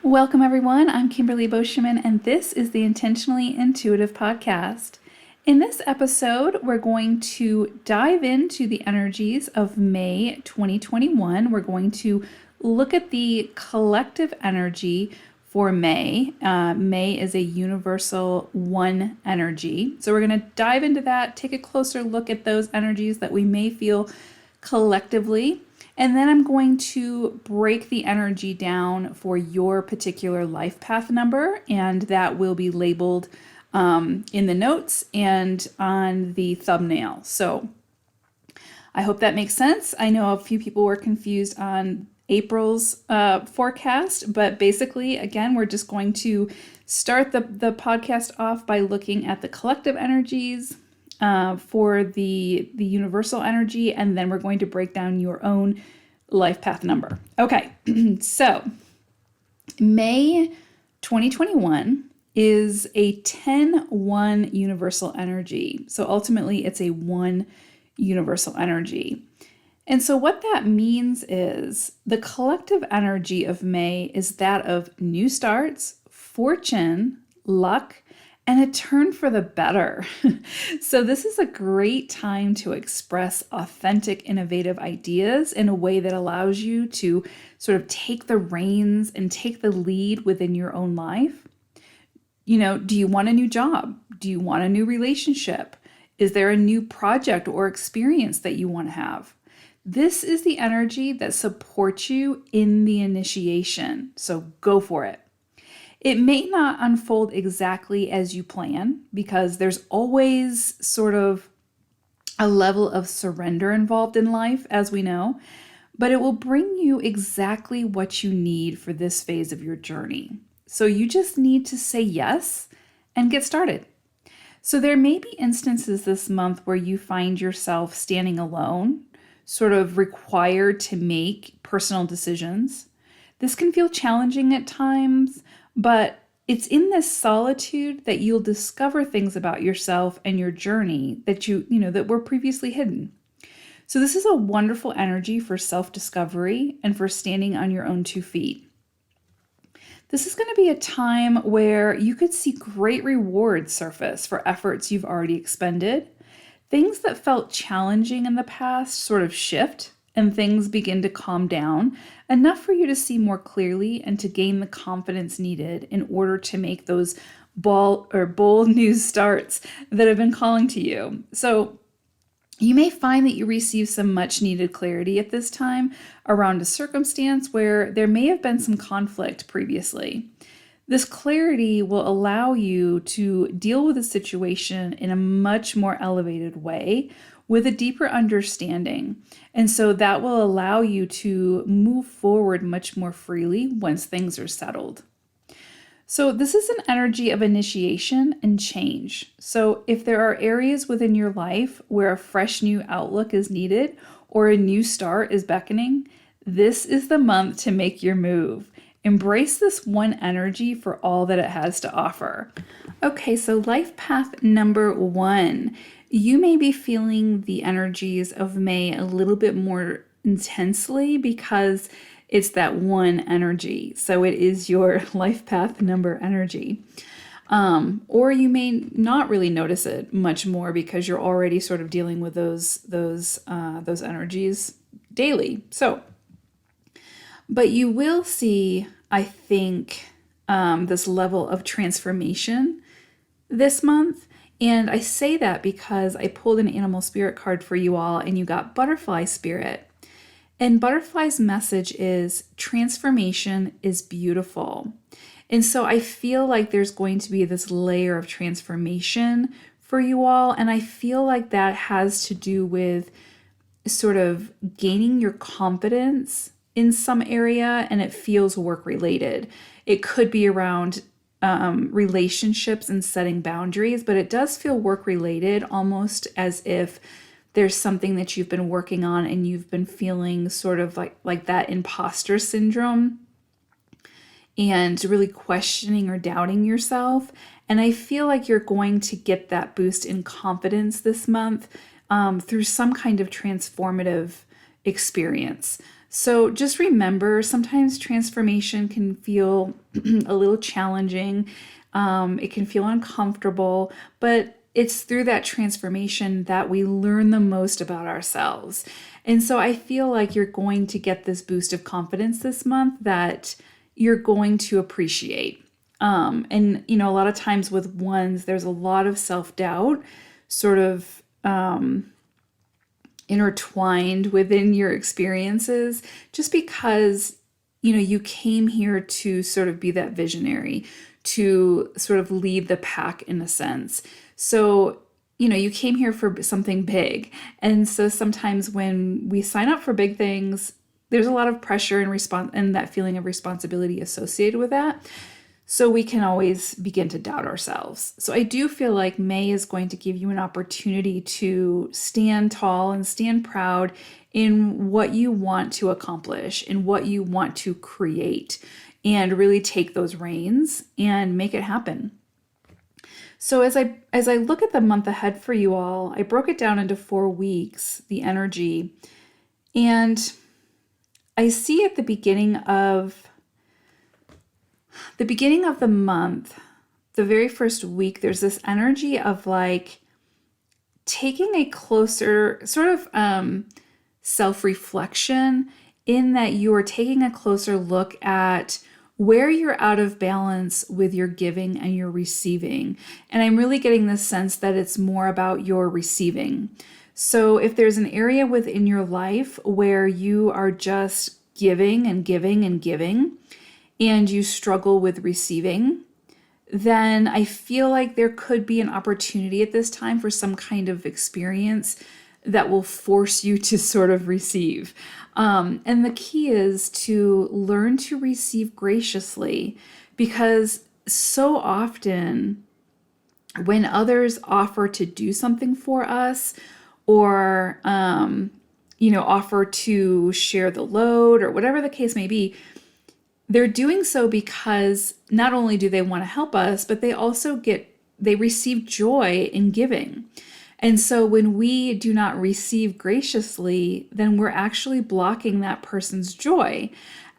Welcome, everyone. I'm Kimberly Boscheman, and this is the Intentionally Intuitive Podcast. In this episode, we're going to dive into the energies of May 2021. We're going to look at the collective energy for May. May is a universal one energy. So we're going to dive into that, take a closer look at those energies that we may feel collectively. And then I'm going to break the energy down for your particular life path number, and that will be labeled in the notes and on the thumbnail. So I hope that makes sense. I know a few people were confused on April's forecast, but basically, again, we're just going to start the podcast off by looking at the collective energies for the universal energy, and then we're going to break down your own life path number. Okay, so May 2021 is a 10-1 universal energy. So ultimately, it's a 1 universal energy. And so what that means is the collective energy of May is that of new starts, fortune, luck, and a turn for the better. So this is a great time to express authentic, innovative ideas in a way that allows you to sort of take the reins and take the lead within your own life. You know, do you want a new job? Do you want a new relationship? Is there a new project or experience that you want to have? This is the energy that supports you in the initiation. So go for it. It may not unfold exactly as you plan because there's always sort of a level of surrender involved in life, as we know, but it will bring you exactly what you need for this phase of your journey. So you just need to say yes and get started. So there may be instances this month where you find yourself standing alone, sort of required to make personal decisions. This can feel challenging at times, but it's in this solitude that you'll discover things about yourself and your journey that that were previously hidden. So this is a wonderful energy for self-discovery and for standing on your own 2 feet. This is going to be a time where you could see great rewards surface for efforts you've already expended. Things that felt challenging in the past sort of shift, and things begin to calm down enough for you to see more clearly and to gain the confidence needed in order to make those bold new starts that have been calling to you. So you may find that you receive some much needed clarity at this time around a circumstance where there may have been some conflict previously. This clarity will allow you to deal with a situation in a much more elevated way with a deeper understanding. And so that will allow you to move forward much more freely once things are settled. So this is an energy of initiation and change. So if there are areas within your life where a fresh new outlook is needed or a new start is beckoning, this is the month to make your move. Embrace this one energy for all that it has to offer. Okay, so life path number 1. You may be feeling the energies of May a little bit more intensely because it's that one energy. So it is your life path number energy. Or you may not really notice it much more because you're already sort of dealing with those energies daily. But you will see, I think, this level of transformation this month. And I say that because I pulled an animal spirit card for you all and you got butterfly spirit. And butterfly's message is transformation is beautiful. And so I feel like there's going to be this layer of transformation for you all. And I feel like that has to do with sort of gaining your confidence in some area, and it feels work related. It could be around relationships and setting boundaries, but it does feel work related, almost as if there's something that you've been working on and you've been feeling sort of like that imposter syndrome and really questioning or doubting yourself. And I feel like you're going to get that boost in confidence this month through some kind of transformative experience. So just remember, sometimes transformation can feel a little challenging. It can feel uncomfortable, but it's through that transformation that we learn the most about ourselves. And so I feel like you're going to get this boost of confidence this month that you're going to appreciate. And, a lot of times with ones, there's a lot of self-doubt sort of intertwined within your experiences, just because, you came here to sort of be that visionary, to sort of lead the pack in a sense. So, you came here for something big. And so sometimes when we sign up for big things, there's a lot of pressure and that feeling of responsibility associated with that. So we can always begin to doubt ourselves. So I do feel like May is going to give you an opportunity to stand tall and stand proud in what you want to accomplish, in what you want to create, and really take those reins and make it happen. So as I look at the month ahead for you all, I broke it down into 4 weeks, the energy, and I see at the beginning of the month, the very first week, there's this energy of like taking a closer sort of self-reflection, in that you are taking a closer look at where you're out of balance with your giving and your receiving. And I'm really getting this sense that it's more about your receiving. So if there's an area within your life where you are just giving and giving and giving, and you struggle with receiving, then I feel like there could be an opportunity at this time for some kind of experience that will force you to sort of receive. And the key is to learn to receive graciously, because so often when others offer to do something for us, or, offer to share the load, or whatever the case may be, they're doing so because not only do they want to help us, but they receive joy in giving. And so when we do not receive graciously, then we're actually blocking that person's joy.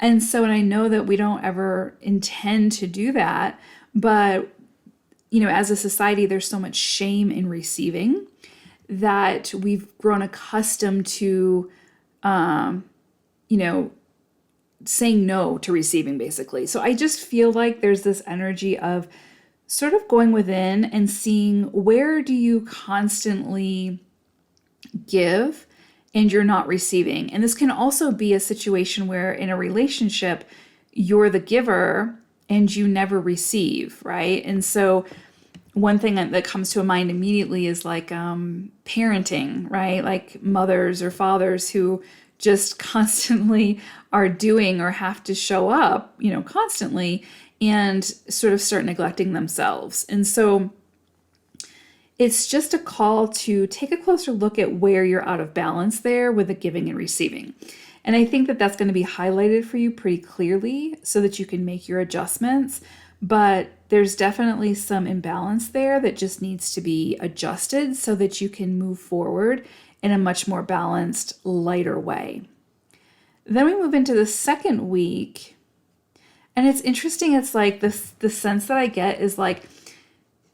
And I know that we don't ever intend to do that, but, as a society, there's so much shame in receiving that we've grown accustomed to, saying no to receiving, basically. So I just feel like there's this energy of sort of going within and seeing, where do you constantly give and you're not receiving? And this can also be a situation where in a relationship, you're the giver and you never receive, right? And so one thing that comes to mind immediately is like parenting, right? Like mothers or fathers who just constantly are doing or have to show up, constantly, and sort of start neglecting themselves. And so it's just a call to take a closer look at where you're out of balance there with the giving and receiving. And I think that that's going to be highlighted for you pretty clearly so that you can make your adjustments. But there's definitely some imbalance there that just needs to be adjusted so that you can move forward in a much more balanced, lighter way. Then we move into the second week, and it's interesting. It's like the sense that I get is like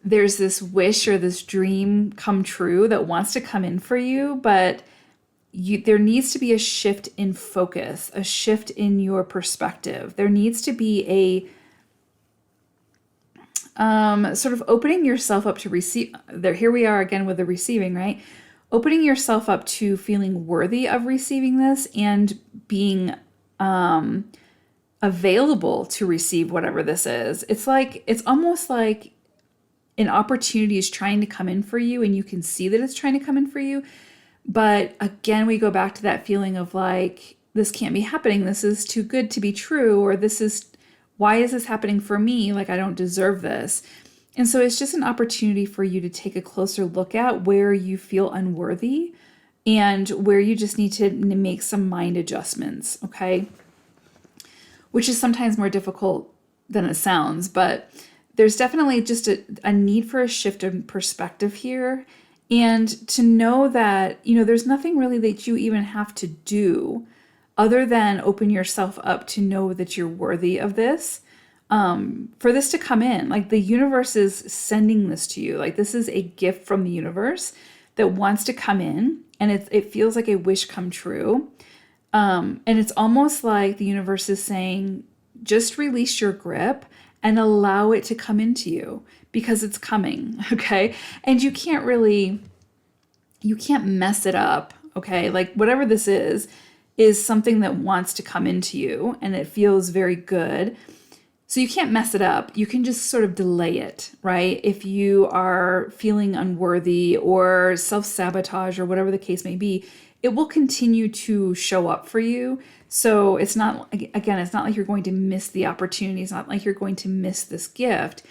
there's this wish or this dream come true that wants to come in for you, but there needs to be a shift in focus, a shift in your perspective. There needs to be a sort of opening yourself up to receive. Here we are again with the receiving, right? Opening yourself up to feeling worthy of receiving this and being available to receive whatever this is. It's almost like an opportunity is trying to come in for you, and you can see that it's trying to come in for you. But again, we go back to that feeling of like, this can't be happening. This is too good to be true, or why is this happening for me? Like, I don't deserve this. And so it's just an opportunity for you to take a closer look at where you feel unworthy and where you just need to make some mind adjustments, okay? Which is sometimes more difficult than it sounds, but there's definitely just a need for a shift in perspective here, and to know that, there's nothing really that you even have to do other than open yourself up to know that you're worthy of this, for this to come in. Like the universe is sending this to you. Like this is a gift from the universe that wants to come in, and it feels like a wish come true. And it's almost like the universe is saying, just release your grip and allow it to come into you because it's coming, okay? And you can't mess it up, okay? Like whatever this is something that wants to come into you and it feels very good. So you can't mess it up. You can just sort of delay it, right? If you are feeling unworthy or self-sabotage or whatever the case may be, it will continue to show up for you. So it's not like you're going to miss the opportunity. It's not like you're going to miss this gift.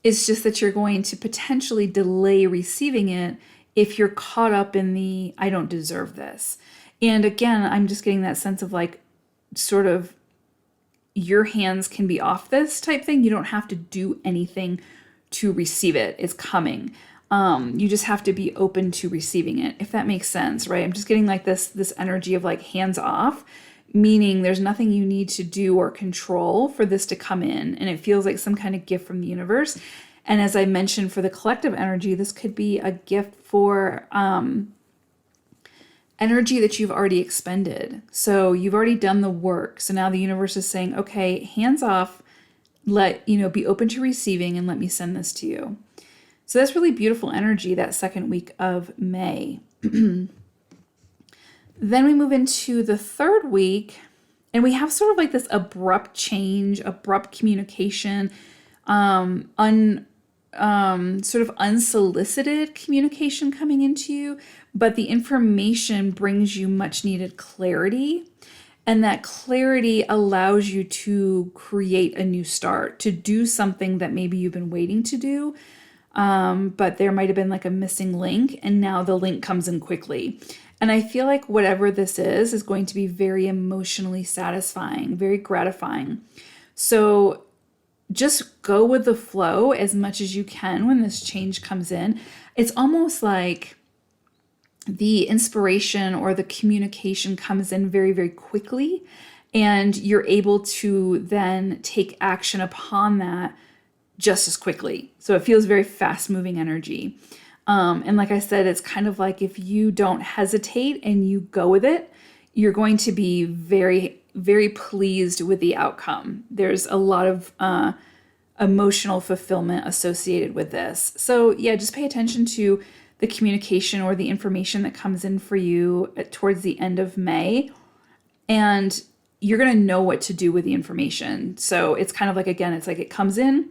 It's just that you're going to potentially delay receiving it if you're caught up in the, I don't deserve this. And again, I'm just getting that sense of like, sort of, your hands can be off this type thing. You don't have to do anything to receive it. It's coming. You just have to be open to receiving it, if that makes sense, right? I'm just getting like this energy of like hands off, meaning there's nothing you need to do or control for this to come in. And it feels like some kind of gift from the universe. And as I mentioned, for the collective energy, this could be a gift for energy that you've already expended. So you've already done the work. So now the universe is saying, okay, hands off, be open to receiving and let me send this to you. So that's really beautiful energy that second week of May. Then we move into the third week and we have sort of like this abrupt change, abrupt communication, sort of unsolicited communication coming into you, but the information brings you much needed clarity. And that clarity allows you to create a new start, to do something that maybe you've been waiting to do. But there might have been like a missing link, and now the link comes in quickly. And I feel like whatever this is going to be very emotionally satisfying, very gratifying. So just go with the flow as much as you can when this change comes in. It's almost like the inspiration or the communication comes in very, very quickly, and you're able to then take action upon that just as quickly. So it feels very fast moving energy. And like I said, it's kind of like if you don't hesitate and you go with it, you're going to be very, very pleased with the outcome. There's a lot of emotional fulfillment associated with this. So yeah, just pay attention to the communication or the information that comes in for you towards the end of May. And you're going to know what to do with the information. So it's kind of like, again, it's like it comes in,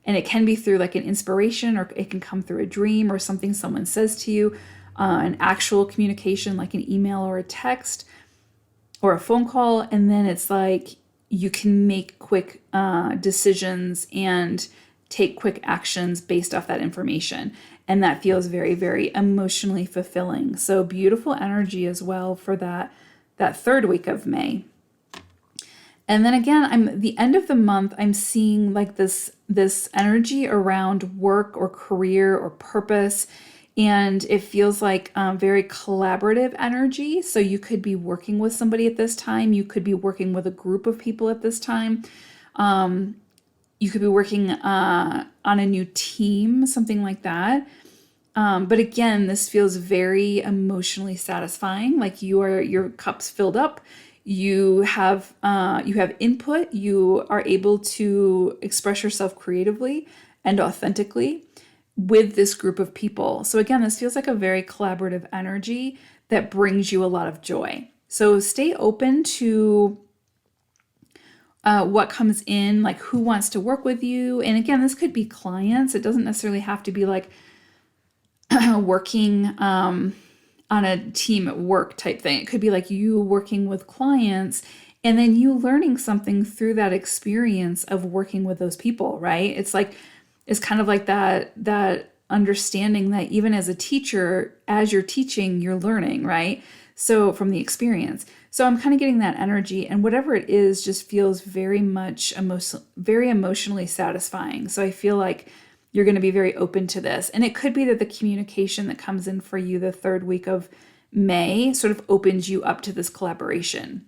and it can be through like an inspiration, or it can come through a dream or something someone says to you, an actual communication like an email or a text or a phone call. And then it's like you can make quick decisions and take quick actions based off that information. And that feels very, very emotionally fulfilling. So beautiful energy as well for that third week of May. And then again, the end of the month, I'm seeing like this energy around work or career or purpose. And it feels like very collaborative energy. So you could be working with somebody at this time. You could be working with a group of people at this time. You could be working on a new team, something like that. But again, this feels very emotionally satisfying. Like your cup's filled up. You have input. You are able to express yourself creatively and authentically with this group of people. So again, this feels like a very collaborative energy that brings you a lot of joy. So stay open to what comes in, like who wants to work with you. And again, this could be clients. It doesn't necessarily have to be like working on a team at work type thing. It could be like you working with clients and then you learning something through that experience of working with those people, right? It's kind of like that understanding that even as a teacher, as you're teaching, you're learning, right? So from the experience. So I'm kind of getting that energy, and whatever it is just feels very much very emotionally satisfying. So I feel like you're going to be very open to this. And it could be that the communication that comes in for you the third week of May sort of opens you up to this collaboration.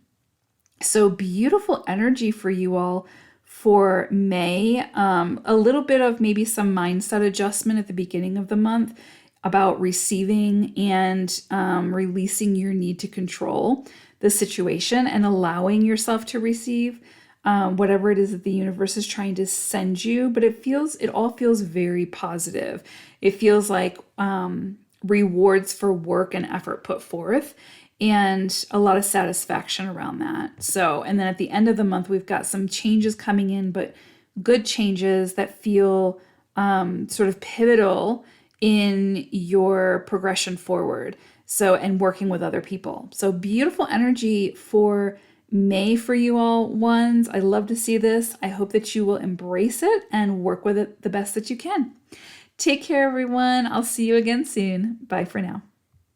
So beautiful energy for you all for May. A little bit of maybe some mindset adjustment at the beginning of the month about receiving and releasing your need to control the situation and allowing yourself to receive whatever it is that the universe is trying to send you. But it all feels very positive. It feels like rewards for work and effort put forth, and a lot of satisfaction around that. So, and then at the end of the month, we've got some changes coming in, but good changes that feel sort of pivotal in your progression forward. So, and working with other people. So, beautiful energy for May for you all, ones. I love to see this. I hope that you will embrace it and work with it the best that you can. Take care, everyone. I'll see you again soon. Bye for now.